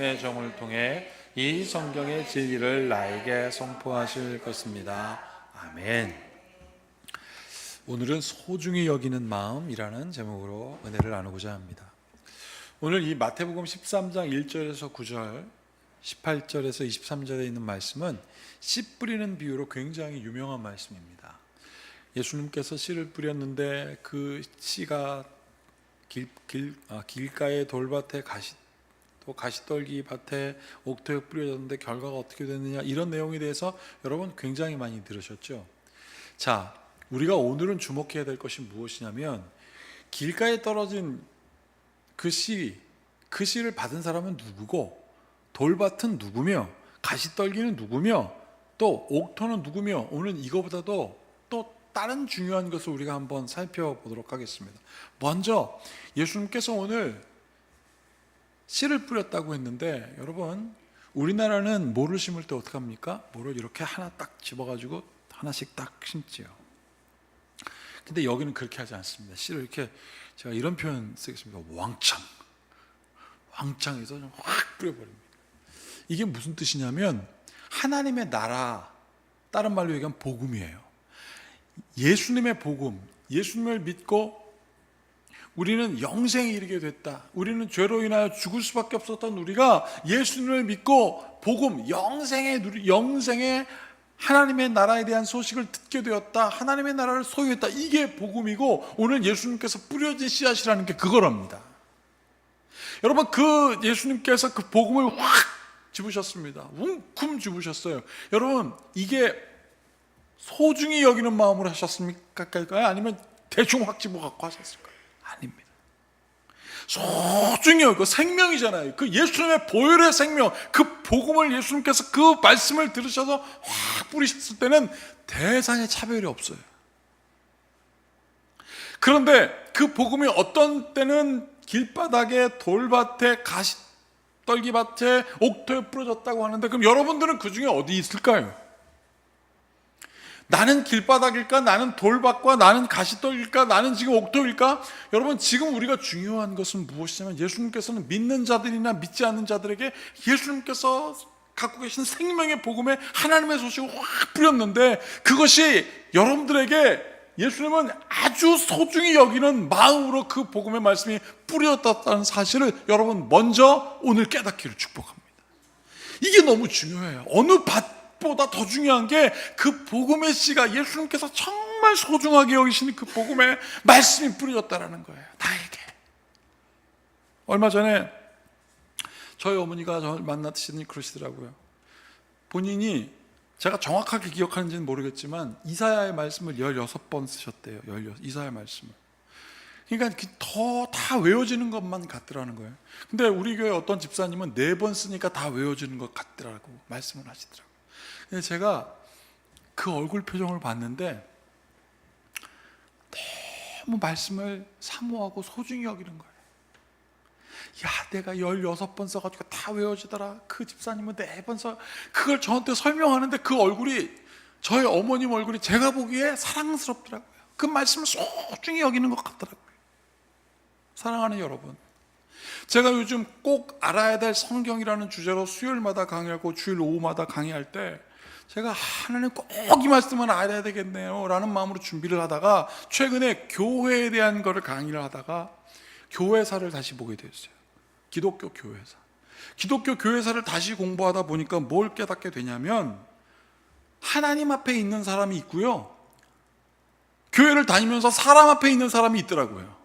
의 종을 통해 이 성경의 진리를 나에게 선포하실 것입니다. 아멘. 오늘은 소중히 여기는 마음이라는 제목으로 은혜를 나누고자 합니다. 오늘 이 마태복음 13장 1절에서 9절, 18절에서 23절에 있는 말씀은 씨 뿌리는 비유로 굉장히 유명한 말씀입니다. 예수님께서 씨를 뿌렸는데 그 씨가 길가의 돌밭에 가시떨기 밭에 옥토에 뿌려졌는데 결과가 어떻게 됐느냐, 이런 내용에 대해서 여러분 굉장히 많이 들으셨죠. 자, 우리가 오늘은 주목해야 될 것이 무엇이냐면 길가에 떨어진 그 씨를 받은 사람은 누구고, 돌밭은 누구며, 가시떨기는 누구며, 또 옥토는 누구며, 오늘 이거보다도 또 다른 중요한 것을 우리가 한번 살펴보도록 하겠습니다. 먼저 예수님께서 오늘 씨를 뿌렸다고 했는데, 여러분 우리나라는 모를 심을 때 어떻게 합니까? 모를 이렇게 하나 딱 집어가지고 하나씩 딱 심지요. 근데 여기는 그렇게 하지 않습니다. 씨를 이렇게, 제가 이런 표현 쓰겠습니다. 왕창해서 확 뿌려버립니다. 이게 무슨 뜻이냐면 하나님의 나라, 다른 말로 얘기하면 복음이에요. 예수님의 복음, 예수님을 믿고 우리는 영생에 이르게 됐다, 우리는 죄로 인하여 죽을 수밖에 없었던 우리가 예수님을 믿고 복음, 영생의 하나님의 나라에 대한 소식을 듣게 되었다, 하나님의 나라를 소유했다, 이게 복음이고, 오늘 예수님께서 뿌려진 씨앗이라는 게 그거랍니다. 여러분, 그 예수님께서 그 복음을 확 집으셨습니다. 웅큼 집으셨어요. 여러분, 이게 소중히 여기는 마음으로 하셨습니까? 아니면 대충 확 집어갖고 하셨을까요? 아닙니다. 소중히 여기고, 생명이잖아요. 그 예수님의 보혈의 생명, 그 복음을 예수님께서 그 말씀을 들으셔서 확 뿌리셨을 때는 대상의 차별이 없어요. 그런데 그 복음이 어떤 때는 길바닥에, 돌밭에, 가시떨기밭에, 옥토에 뿌려졌다고 하는데, 그럼 여러분들은 그 중에 어디 있을까요? 나는 길바닥일까? 나는 돌밭과 나는 가시떨기일까? 나는 지금 옥토일까? 여러분, 지금 우리가 중요한 것은 무엇이냐면, 예수님께서는 믿는 자들이나 믿지 않는 자들에게 예수님께서 갖고 계신 생명의 복음에 하나님의 소식을 확 뿌렸는데, 그것이 여러분들에게 예수님은 아주 소중히 여기는 마음으로 그 복음의 말씀이 뿌려졌다는 사실을 여러분 먼저 오늘 깨닫기를 축복합니다. 이게 너무 중요해요. 어느 밭보다 더 중요한 게 그 복음의 씨가, 예수님께서 정말 소중하게 여기시는 그 복음의 말씀이 뿌려졌다는 거예요. 나에게. 얼마 전에 저희 어머니가 저를 만나시더니 그러시더라고요. 본인이, 제가 정확하게 기억하는지는 모르겠지만 이사야의 말씀을 16번 쓰셨대요. 이사야 말씀을. 그러니까 다 외워지는 것만 같더라는 거예요. 근데 우리 교회 어떤 집사님은 4번 쓰니까 다 외워지는 것 같더라고 말씀을 하시더라고요. 근데 제가 그 얼굴 표정을 봤는데 너무 말씀을 사모하고 소중히 여기는 거예요. 야, 내가 16번 써가지고 다 외워지더라. 그 집사님은 4번 써. 그걸 저한테 설명하는데 그 얼굴이, 저희 어머님 얼굴이 제가 보기에 사랑스럽더라고요. 그 말씀을 소중히 여기는 것 같더라고요. 사랑하는 여러분, 제가 요즘 꼭 알아야 될 성경이라는 주제로 수요일마다 강의하고 주일 오후마다 강의할 때, 제가 하나님 꼭 이 말씀은 알아야 되겠네요 라는 마음으로 준비를 하다가, 최근에 교회에 대한 거를 강의를 하다가 교회사를 다시 보게 됐어요. 기독교 교회사를 다시 공부하다 보니까 뭘 깨닫게 되냐면, 하나님 앞에 있는 사람이 있고요, 교회를 다니면서 사람 앞에 있는 사람이 있더라고요.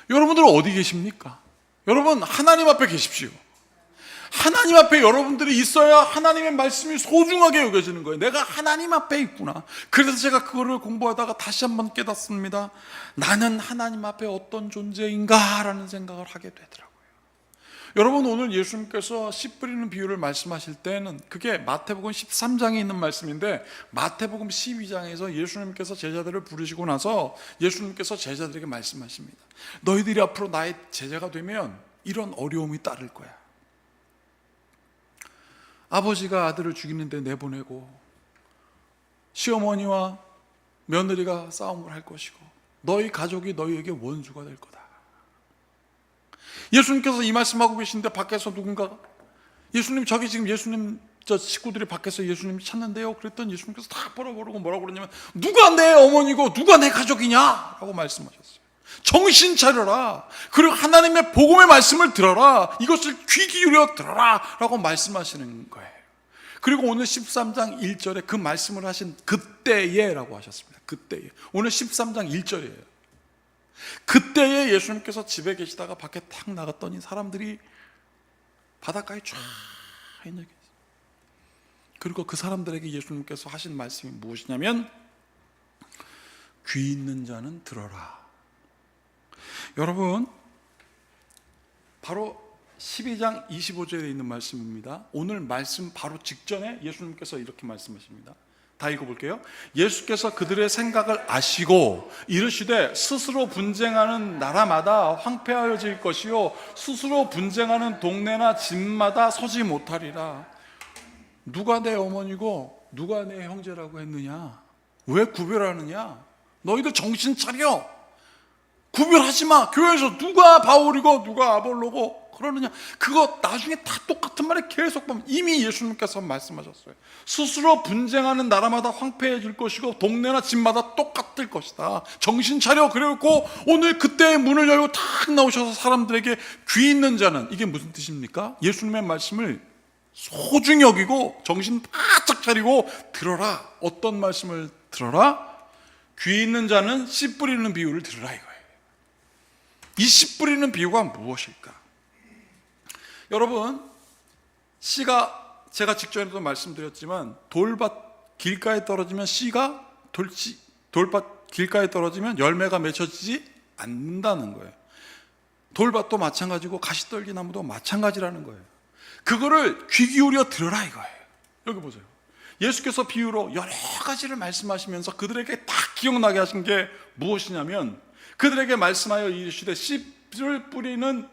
여러분들 어디 계십니까? 여러분, 하나님 앞에 계십시오. 하나님 앞에 여러분들이 있어야 하나님의 말씀이 소중하게 여겨지는 거예요. 내가 하나님 앞에 있구나. 그래서 제가 그거를 공부하다가 다시 한번 깨닫습니다. 나는 하나님 앞에 어떤 존재인가 라는 생각을 하게 되더라고요. 여러분, 오늘 예수님께서 씨 뿌리는 비유를 말씀하실 때는 그게 마태복음 13장에 있는 말씀인데, 마태복음 12장에서 예수님께서 제자들을 부르시고 나서 예수님께서 제자들에게 말씀하십니다. 너희들이 앞으로 나의 제자가 되면 이런 어려움이 따를 거야. 아버지가 아들을 죽이는데 내보내고, 시어머니와 며느리가 싸움을 할 것이고, 너희 가족이 너희에게 원수가 될 거다. 예수님께서 이 말씀하고 계신데 밖에서 누군가가 예수님 저기 지금 예수님 저 식구들이 밖에서 예수님 찾는데요. 그랬더니 예수님께서 다 벌어버리고 뭐라고 그러냐면 누가 내 어머니고 누가 내 가족이냐 라고 말씀하셨어요. 정신 차려라. 그리고 하나님의 복음의 말씀을 들어라. 이것을 귀 기울여 들어라 라고 말씀하시는 거예요. 그리고 오늘 13장 1절에 그 말씀을 하신 그때에 라고 하셨습니다. 그때에. 오늘 13장 1절이에요. 그때에 예수님께서 집에 계시다가 밖에 탁 나갔더니 사람들이 바닷가에 쫙 있는 게 있어요. 그리고 그 사람들에게 예수님께서 하신 말씀이 무엇이냐면 귀 있는 자는 들어라. 여러분, 바로 12장 25절에 있는 말씀입니다. 오늘 말씀 바로 직전에 예수님께서 이렇게 말씀하십니다. 다 읽어볼게요. 예수께서 그들의 생각을 아시고 이르시되 스스로 분쟁하는 나라마다 황폐하여질 것이요 스스로 분쟁하는 동네나 집마다 서지 못하리라. 누가 내 어머니고 누가 내 형제라고 했느냐? 왜 구별하느냐? 너희들 정신 차려. 구별하지 마. 교회에서 누가 바울이고 누가 아볼로고 그러느냐? 그거 나중에 다 똑같은 말에 계속 보면 이미 예수님께서 말씀하셨어요. 스스로 분쟁하는 나라마다 황폐해질 것이고 동네나 집마다 똑같을 것이다. 정신 차려. 그래갖고 오늘 그때의 문을 열고 탁 나오셔서 사람들에게 귀 있는 자는, 이게 무슨 뜻입니까? 예수님의 말씀을 소중히 여기고 정신 바짝 차리고 들어라. 어떤 말씀을 들어라? 귀 있는 자는 씨 뿌리는 비유를 들으라 이거예요. 이 씨 뿌리는 비유가 무엇일까? 여러분, 씨가 제가 직전에도 말씀드렸지만 돌밭 길가에 떨어지면 씨가 돌밭 길가에 떨어지면 열매가 맺혀지지 않는다는 거예요. 돌밭도 마찬가지고 가시떨기 나무도 마찬가지라는 거예요. 그거를 귀 기울여 들으라 이거예요. 여기 보세요. 예수께서 비유로 여러 가지를 말씀하시면서 그들에게 딱 기억나게 하신 게 무엇이냐면 그들에게 말씀하여 이르시되 씨를 뿌리는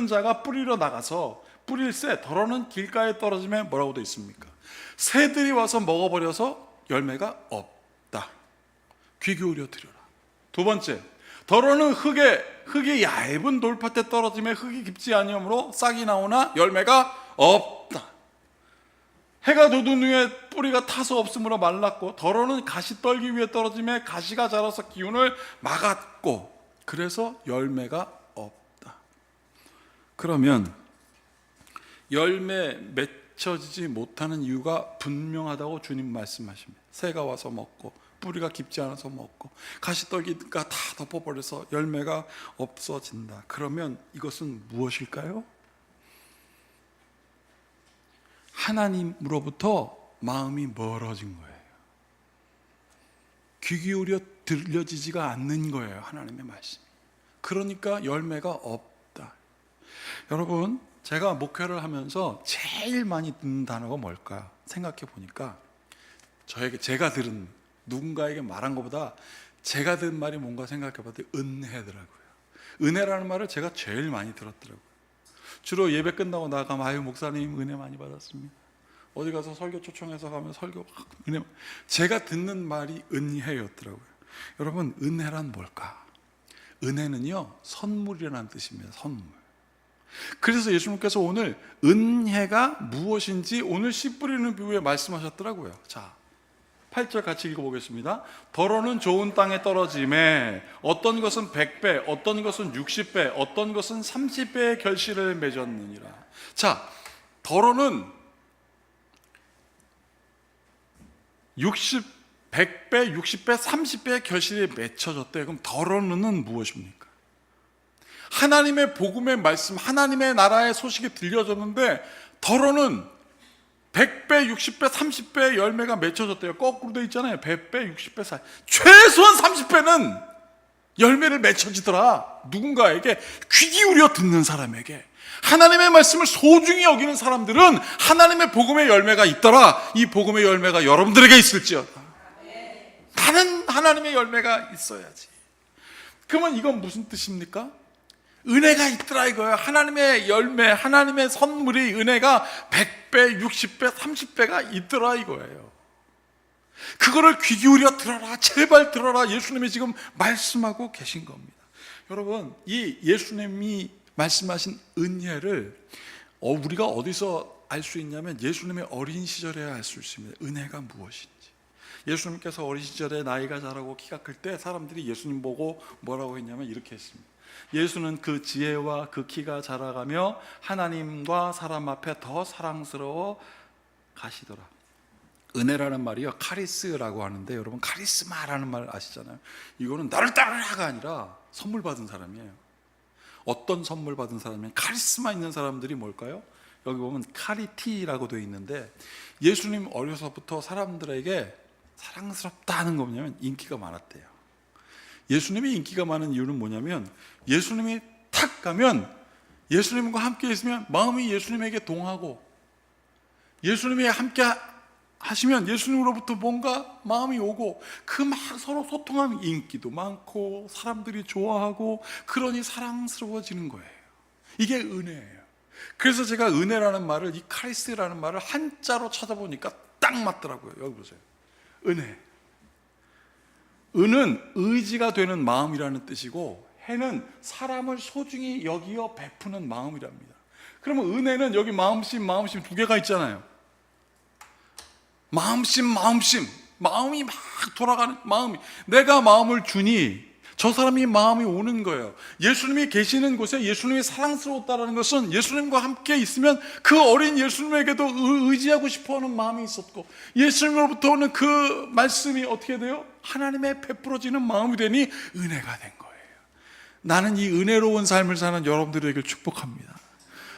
자가 뿌리러 나가서 뿌릴새 더러는 길가에 떨어지면 뭐라고 되어 있습니까? 새들이 와서 먹어버려서 열매가 없다. 귀 기울여 들으라. 두 번째, 더러는 흙이 얇은 돌밭에 떨어지면 흙이 깊지 아니하므로 싹이 나오나 열매가 없다. 해가 돋은 후에 뿌리가 타서 없으므로 말랐고 더러는 가시떨기 위에 떨어지며 가시가 자라서 기운을 막았고 그래서 열매가 없다. 그러면 열매 맺혀지지 못하는 이유가 분명하다고 주님 말씀하십니다. 새가 와서 먹고 뿌리가 깊지 않아서 먹고 가시떨기가 다 덮어버려서 열매가 없어진다. 그러면 이것은 무엇일까요? 하나님으로부터 마음이 멀어진 거예요. 귀 기울여 들려지지가 않는 거예요. 하나님의 말씀이. 그러니까 열매가 없다. 여러분, 제가 목회를 하면서 제일 많이 듣는 단어가 뭘까 생각해 보니까 제가 들은, 누군가에게 말한 것보다 제가 들은 말이 뭔가 생각해 봤더니 은혜더라고요. 은혜라는 말을 제가 제일 많이 들었더라고요. 주로 예배 끝나고 나가면 아유 목사님 은혜 많이 받았습니다. 어디 가서 설교 초청해서 가면 설교 은혜. 제가 듣는 말이 은혜였더라고요. 여러분, 은혜란 뭘까? 은혜는요 선물이라는 뜻입니다. 선물. 그래서 예수님께서 오늘 은혜가 무엇인지 오늘 씨 뿌리는 비유에 말씀하셨더라고요. 자, 8절 같이 읽어보겠습니다. 더러는 좋은 땅에 떨어짐에 어떤 것은 100배, 어떤 것은 60배, 어떤 것은 30배의 결실을 맺었느니라. 자, 더러는 100배, 60배, 30배의 결실이 맺혀졌대요. 그럼 더러는 무엇입니까? 하나님의 복음의 말씀, 하나님의 나라의 소식이 들려졌는데 더러는 100배, 60배, 30배의 열매가 맺혀졌대요. 거꾸로 돼 있잖아요. 100배, 60배, 40배. 최소한 30배는 열매를 맺혀지더라. 누군가에게 귀 기울여 듣는 사람에게. 하나님의 말씀을 소중히 여기는 사람들은 하나님의 복음의 열매가 있더라. 이 복음의 열매가 여러분들에게 있을지어다. 나는 하나님의 열매가 있어야지. 그러면 이건 무슨 뜻입니까? 은혜가 있더라 이거예요. 하나님의 열매, 하나님의 선물이 은혜가 100배, 60배, 30배가 있더라 이거예요. 그거를 귀 기울여 들어라. 제발 들어라. 예수님이 지금 말씀하고 계신 겁니다. 여러분, 이 예수님이 말씀하신 은혜를 우리가 어디서 알 수 있냐면 예수님의 어린 시절에 알 수 있습니다. 은혜가 무엇인지. 예수님께서 어린 시절에 나이가 자라고 키가 클 때 사람들이 예수님 보고 뭐라고 했냐면 이렇게 했습니다. 예수는 그 지혜와 그 키가 자라가며 하나님과 사람 앞에 더 사랑스러워 가시더라. 은혜라는 말이요, 카리스라고 하는데, 여러분 카리스마라는 말 아시잖아요. 이거는 나를 따르라가 아니라 선물 받은 사람이에요. 어떤 선물 받은 사람이면 카리스마 있는 사람들이 뭘까요? 여기 보면 카리티라고 되어 있는데, 예수님 어려서부터 사람들에게 사랑스럽다는 거 뭐냐면 인기가 많았대요. 예수님이 인기가 많은 이유는 뭐냐면, 예수님이 탁 가면 예수님과 함께 있으면 마음이 예수님에게 동하고, 예수님이 함께 하시면 예수님으로부터 뭔가 마음이 오고, 그 막 서로 소통하면 인기도 많고 사람들이 좋아하고, 그러니 사랑스러워지는 거예요. 이게 은혜예요. 그래서 제가 은혜라는 말을, 이 카리스라는 말을 한자로 찾아보니까 딱 맞더라고요. 여기 보세요. 은혜. 은은 의지가 되는 마음이라는 뜻이고, 해는 사람을 소중히 여기어 베푸는 마음이랍니다. 그러면 은혜는 여기 마음심 두 개가 있잖아요. 마음심, 마음이 막 돌아가는 마음이, 내가 마음을 주니 저 사람이 마음이 오는 거예요. 예수님이 계시는 곳에 예수님이 사랑스러웠다는 것은 예수님과 함께 있으면 그 어린 예수님에게도 의지하고 싶어하는 마음이 있었고, 예수님으로부터 오는 그 말씀이 어떻게 돼요? 하나님의 베풀어지는 마음이 되니 은혜가 된 거예요. 나는 이 은혜로운 삶을 사는 여러분들에게 축복합니다.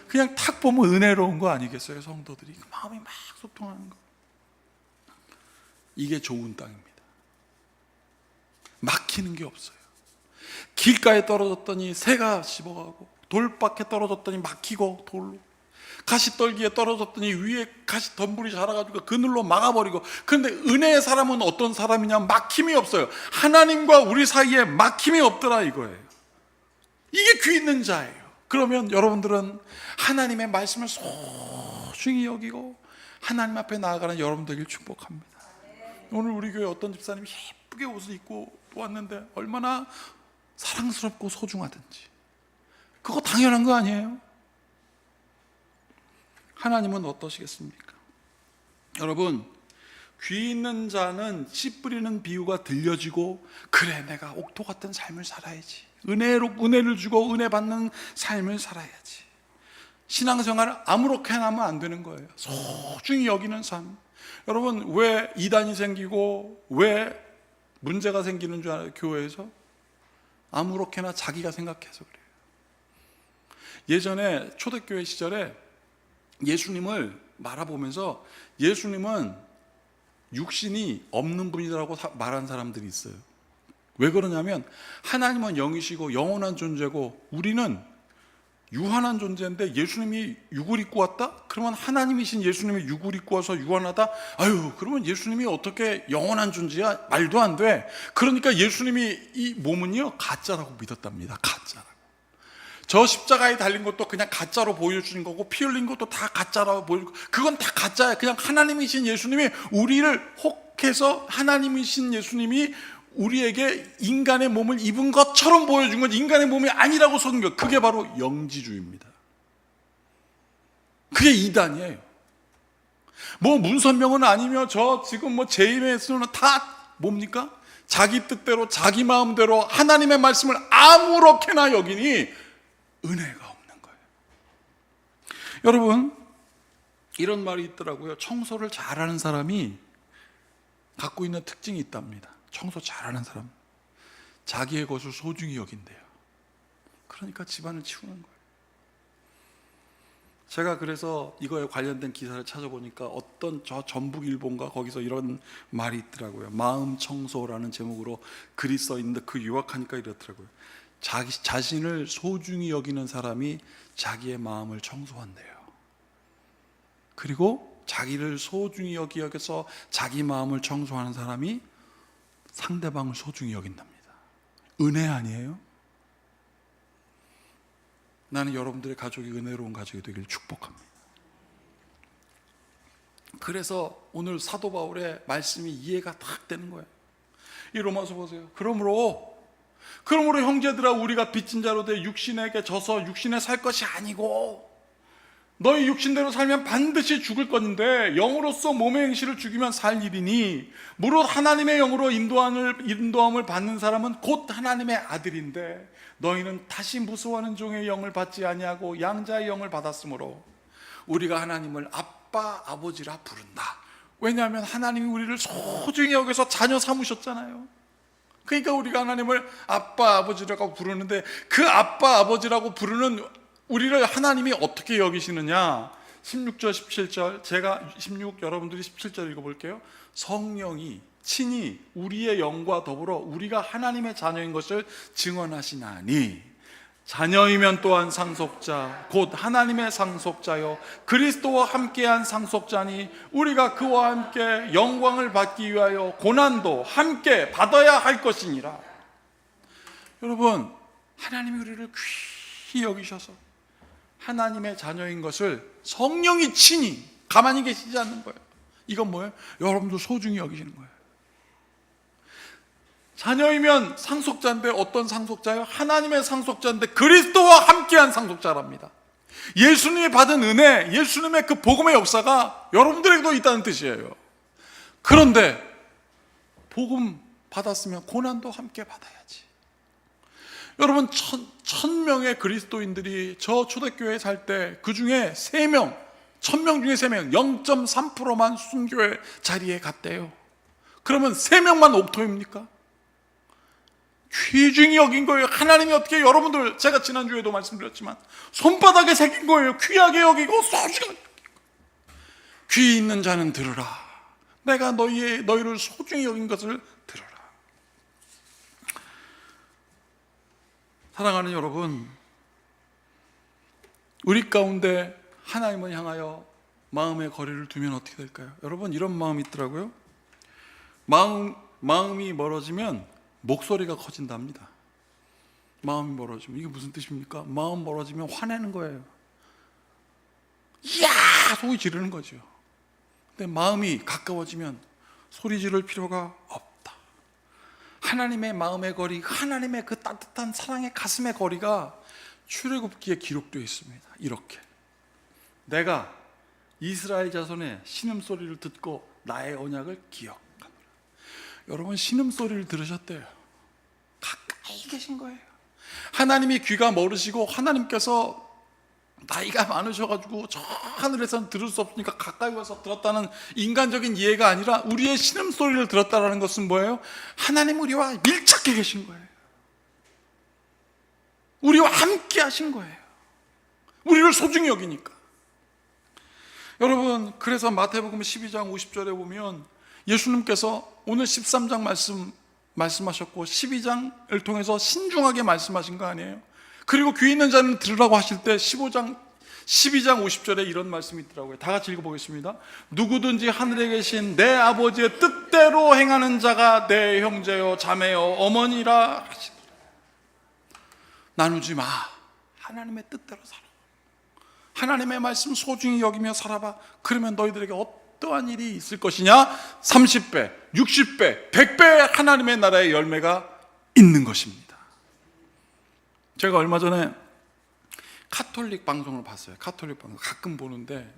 그냥 탁 보면 은혜로운 거 아니겠어요? 성도들이 그 마음이 막 소통하는 거. 이게 좋은 땅입니다. 막히는 게 없어요. 길가에 떨어졌더니 새가 씹어가고, 돌밭에 떨어졌더니 막히고, 돌로 가시떨기에 떨어졌더니 위에 가시 덤불이 자라가지고 그늘로 막아버리고. 그런데 은혜의 사람은 어떤 사람이냐? 막힘이 없어요. 하나님과 우리 사이에 막힘이 없더라 이거예요. 이게 귀 있는 자예요. 그러면 여러분들은 하나님의 말씀을 소중히 여기고 하나님 앞에 나아가는 여러분 되길 축복합니다. 오늘 우리 교회 어떤 집사님이 예쁘게 옷을 입고 왔는데 얼마나 사랑스럽고 소중하든지, 그거 당연한 거 아니에요? 하나님은 어떠시겠습니까? 여러분, 귀 있는 자는 씨 뿌리는 비유가 들려지고, 그래 내가 옥토 같은 삶을 살아야지, 은혜를 주고 은혜 받는 삶을 살아야지. 신앙생활을 아무렇게나 하면 안 되는 거예요. 소중히 여기는 삶. 여러분, 왜 이단이 생기고 왜 문제가 생기는 줄 알아요? 교회에서 아무렇게나 자기가 생각해서 그래요. 예전에 초대교회 시절에 예수님을 말아보면서 예수님은 육신이 없는 분이라고 말한 사람들이 있어요. 왜 그러냐면, 하나님은 영이시고 영원한 존재고 우리는 유한한 존재인데, 예수님이 육을 입고 왔다? 그러면 하나님이신 예수님이 육을 입고 와서 유한하다? 아유, 그러면 예수님이 어떻게 영원한 존재야? 말도 안 돼. 그러니까 예수님이 이 몸은요 가짜라고 믿었답니다. 가짜라고. 저 십자가에 달린 것도 그냥 가짜로 보여주는 거고, 피 흘린 것도 다 가짜라고 보여주고, 그건 다 가짜야. 그냥 하나님이신 예수님이 우리를 혹해서, 하나님이신 예수님이 우리에게 인간의 몸을 입은 것처럼 보여준 건 인간의 몸이 아니라고 속인 것. 그게 바로 영지주의입니다. 그게 이단이에요. 뭐 문선명은 아니며 저 지금 뭐 제임에서는 다 뭡니까? 자기 뜻대로 자기 마음대로 하나님의 말씀을 아무렇게나 여기니 은혜가 없는 거예요. 여러분, 이런 말이 있더라고요. 청소를 잘하는 사람이 갖고 있는 특징이 있답니다. 청소 잘하는 사람, 자기의 것을 소중히 여긴대요. 그러니까 집안을 치우는 거예요. 제가 그래서 이거에 관련된 기사를 찾아보니까 어떤 저 전북일보인가 거기서 이런 말이 있더라고요. 마음 청소라는 제목으로 글이 써 있는데, 그 요약하니까 이렇더라고요. 자신을 소중히 여기는 사람이 자기의 마음을 청소한대요. 그리고 자기를 소중히 여기서 자기 마음을 청소하는 사람이 상대방을 소중히 여긴답니다. 은혜 아니에요? 나는 여러분들의 가족이 은혜로운 가족이 되길 축복합니다. 그래서 오늘 사도 바울의 말씀이 이해가 딱 되는 거예요. 이 로마서 보세요. 그러므로 그러므로 형제들아, 우리가 빚진 자로 돼 육신에게 져서 육신에 살 것이 아니고 너희 육신대로 살면 반드시 죽을 것인데 영으로서 몸의 행실을 죽이면 살 일이니 무릇 하나님의 영으로 인도함을 받는 사람은 곧 하나님의 아들인데 너희는 다시 무서워하는 종의 영을 받지 아니하고 양자의 영을 받았으므로 우리가 하나님을 아빠 아버지라 부른다. 왜냐하면 하나님이 우리를 소중히 여겨서 자녀 삼으셨잖아요. 그러니까 우리가 하나님을 아빠 아버지라고 부르는데 그 아빠 아버지라고 부르는 우리를 하나님이 어떻게 여기시느냐. 16절 17절, 제가 16, 여러분들이 17절 읽어볼게요. 성령이 친히 우리의 영과 더불어 우리가 하나님의 자녀인 것을 증언하시나니 자녀이면 또한 상속자 곧 하나님의 상속자요 그리스도와 함께한 상속자니 우리가 그와 함께 영광을 받기 위하여 고난도 함께 받아야 할 것이니라. 여러분, 하나님이 우리를 귀히 여기셔서 하나님의 자녀인 것을 성령이 친히 가만히 계시지 않는 거예요. 이건 뭐예요? 여러분도 소중히 여기시는 거예요. 자녀이면 상속자인데 어떤 상속자예요? 하나님의 상속자인데 그리스도와 함께한 상속자랍니다. 예수님이 받은 은혜, 예수님의 그 복음의 역사가 여러분들에게도 있다는 뜻이에요. 그런데 복음 받았으면 고난도 함께 받아야지. 여러분, 1000명의 그리스도인들이 저 초대교회에 살 때 그 중에 3명, 1000명 중에 3명, 0.3%만 순교회 자리에 갔대요. 그러면 3명만 옥토입니까? 귀중히 여긴 거예요. 하나님이 어떻게, 여러분들, 제가 지난주에도 말씀드렸지만 손바닥에 새긴 거예요. 귀하게 여기고 소중하게 여기고. 귀 있는 자는 들으라. 내가 너희를 소중히 여긴 것을 들으라. 사랑하는 여러분, 우리 가운데 하나님을 향하여 마음의 거리를 두면 어떻게 될까요? 여러분, 이런 마음이 있더라고요. 마음이 멀어지면 목소리가 커진답니다. 마음이 멀어지면. 이게 무슨 뜻입니까? 마음 멀어지면 화내는 거예요. 이야! 소리 지르는 거죠. 근데 마음이 가까워지면 소리 지를 필요가 없다. 하나님의 마음의 거리, 하나님의 그 따뜻한 사랑의 가슴의 거리가 출애굽기에 기록되어 있습니다. 이렇게 내가 이스라엘 자손의 신음소리를 듣고 나의 언약을 기억하노라. 여러분, 신음소리를 들으셨대요. 가까이 계신 거예요. 하나님이 귀가 멀으시고 하나님께서 나이가 많으셔가지고 저 하늘에서는 들을 수 없으니까 가까이 와서 들었다는 인간적인 이해가 아니라 우리의 신음소리를 들었다는 것은 뭐예요? 하나님 우리와 밀착해 계신 거예요. 우리와 함께 하신 거예요. 우리를 소중히 여기니까. 여러분, 그래서 마태복음 12장 50절에 보면 예수님께서 오늘 13장 말씀하셨고 12장을 통해서 신중하게 말씀하신 거 아니에요? 그리고 귀 있는 자는 들으라고 하실 때 12장 50절에 이런 말씀이 있더라고요. 다 같이 읽어보겠습니다. 누구든지 하늘에 계신 내 아버지의 뜻대로 행하는 자가 내 형제요 자매요 어머니라 하시더라. 나누지 마. 하나님의 뜻대로 살아. 하나님의 말씀 소중히 여기며 살아봐. 그러면 너희들에게 어떠한 일이 있을 것이냐? 30배, 60배, 100배의 하나님의 나라의 열매가 있는 것입니다. 제가 얼마 전에 카톨릭 방송을 봤어요. 카톨릭 방송 가끔 보는데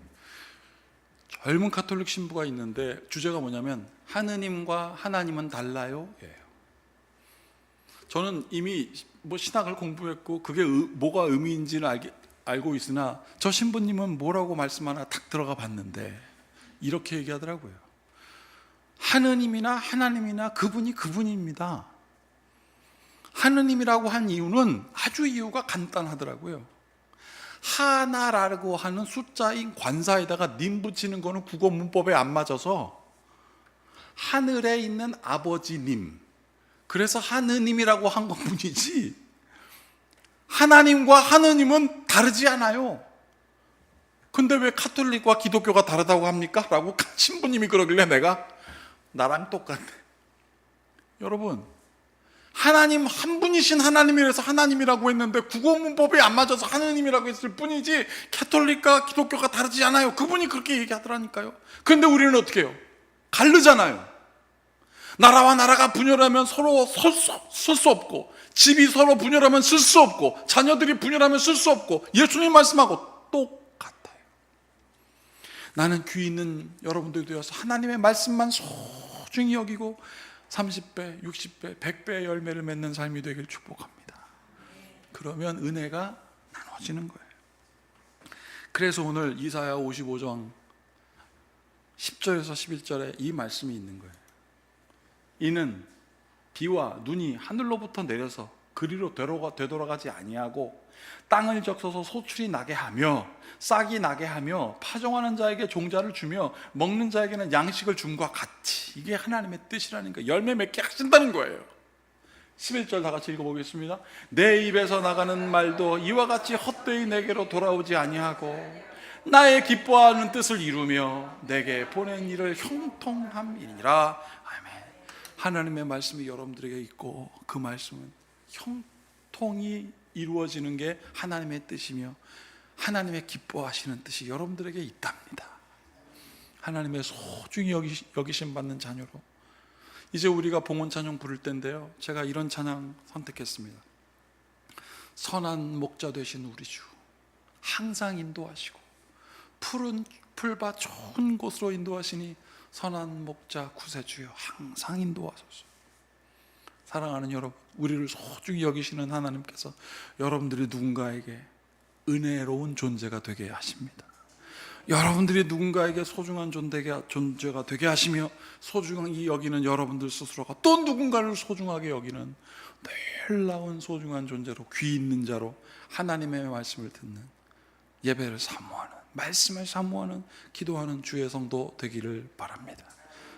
젊은 카톨릭 신부가 있는데 주제가 뭐냐면 하느님과 하나님은 달라요? 예요. 저는 이미 신학을 공부했고 그게 뭐가 의미인지는 알고 있으나 저 신부님은 뭐라고 말씀하나 탁 들어가 봤는데 이렇게 얘기하더라고요. 하느님이나 하나님이나 그분입니다. 하느님이라고 한 이유는 아주 이유가 간단하더라고요. 하나라고 하는 숫자인 관사에다가 님 붙이는 거는 국어 문법에 안 맞아서 하늘에 있는 아버지님, 그래서 하느님이라고 한 것뿐이지 하나님과 하느님은 다르지 않아요. 근데 왜 카톨릭과 기독교가 다르다고 합니까? 라고 신부님이 그러길래 내가 나랑 똑같네. 여러분, 하나님 한 분이신 하나님이라서 하나님이라고 했는데 국어 문법이 안 맞아서 하느님이라고 했을 뿐이지 카톨릭과 기독교가 다르지 않아요. 그분이 그렇게 얘기하더라니까요. 그런데 우리는 어떻게 해요? 가르잖아요. 나라와 나라가 분열하면 서로 설 수 없고 집이 서로 분열하면 쓸 수 없고 자녀들이 분열하면 쓸 수 없고 예수님 말씀하고 똑같아요. 나는 귀 있는 여러분들이 되어서 하나님의 말씀만 소중히 여기고 30배, 60배, 100배의 열매를 맺는 삶이 되길 축복합니다. 그러면 은혜가 나눠지는 거예요. 그래서 오늘 이사야 55장 10절에서 11절에 이 말씀이 있는 거예요. 이는 비와 눈이 하늘로부터 내려서 그리로 되돌아가지 아니하고 땅을 적셔서 소출이 나게 하며 싹이 나게 하며 파종하는 자에게 종자를 주며 먹는 자에게는 양식을 줌과 같이, 이게 하나님의 뜻이라니까. 열매 맺게 하신다는 거예요. 11절 다 같이 읽어보겠습니다. 내 입에서 나가는 말도 이와 같이 헛되이 내게로 돌아오지 아니하고 나의 기뻐하는 뜻을 이루며 내게 보낸 일을 형통함이니라. 아멘. 하나님의 말씀이 여러분들에게 있고 그 말씀은 형통이 이루어지는 게 하나님의 뜻이며 하나님의 기뻐하시는 뜻이 여러분들에게 있답니다. 하나님의 소중히 여기심 받는 자녀로 이제 우리가 봉헌 찬양 부를 때인데요, 제가 이런 찬양 선택했습니다. 선한 목자 되신 우리 주, 항상 인도하시고 푸른 풀밭 좋은 곳으로 인도하시니 선한 목자 구세주여 항상 인도하소서. 사랑하는 여러분, 우리를 소중히 여기시는 하나님께서 여러분들이 누군가에게 은혜로운 존재가 되게 하십니다. 여러분들이 누군가에게 소중한 존재가 되게 하시며 소중히 여기는 여러분들 스스로가 또 누군가를 소중하게 여기는 놀라운 소중한 존재로, 귀 있는 자로 하나님의 말씀을 듣는, 예배를 사모하는, 말씀을 사모하는, 기도하는 주의 성도 되기를 바랍니다.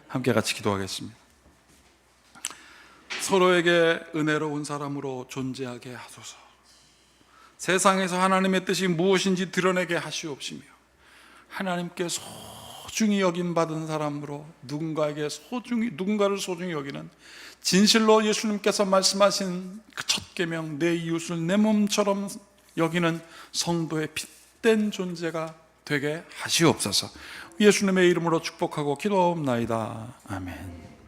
함께 같이 기도하겠습니다. 서로에게 은혜로운 사람으로 존재하게 하소서. 세상에서 하나님의 뜻이 무엇인지 드러내게 하시옵시며 하나님께 소중히 여김받은 사람으로 누군가를 소중히 여기는, 진실로 예수님께서 말씀하신 그 첫 계명 내 이웃을 내 몸처럼 여기는 성도의 핏된 존재가 되게 하시옵소서. 예수님의 이름으로 축복하고 기도하옵나이다. 아멘.